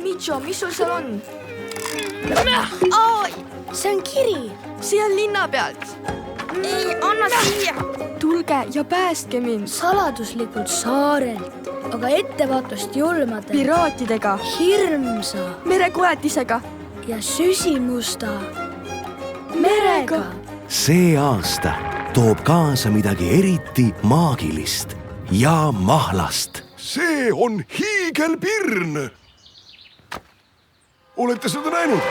Mitšo, mis sul seal on? See on kiri. See on linna pealt. Ei, anna siia. Tulge ja päästke mind. Saladuslikult saarelt, aga ettevaatust julmade, Piraatidega, hirmsa merekoetisega ja süsimusta merega. See aasta toob kaasa midagi eriti maagilist ja mahlast. See on hiigelpirn. Olete seda näinud?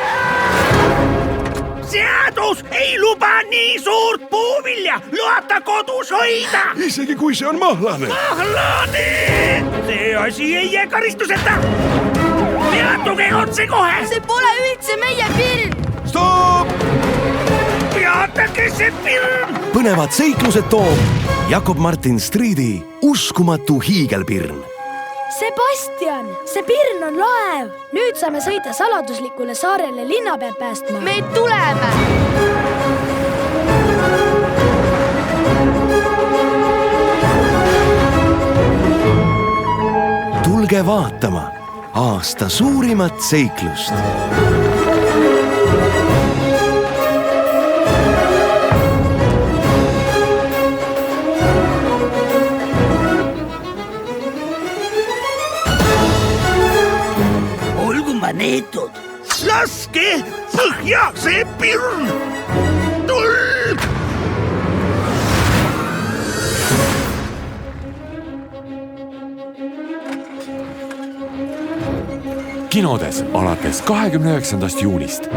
Seadus ei luba nii suurt puuvilja loata kodus hoida. Isegi kui see on mahlane. Mahlane! See asi ei jää karistuseta. Peatuge otse kohe. See pole üldse meie pirn. Stop! Peatage see pirn. Põnevad seiklused toob Jakob Martin Striidi uskumatu hiigelpirn. Sebastian, see pirn on laev. Nüüd saame sõita saladuslikule saarele linna pealt päästma. Me tuleme. Tulge vaatama aasta suurimat seiklust. Neetud. Laske põhja see pirn! Tuld! Kinodes alates 29. juunist.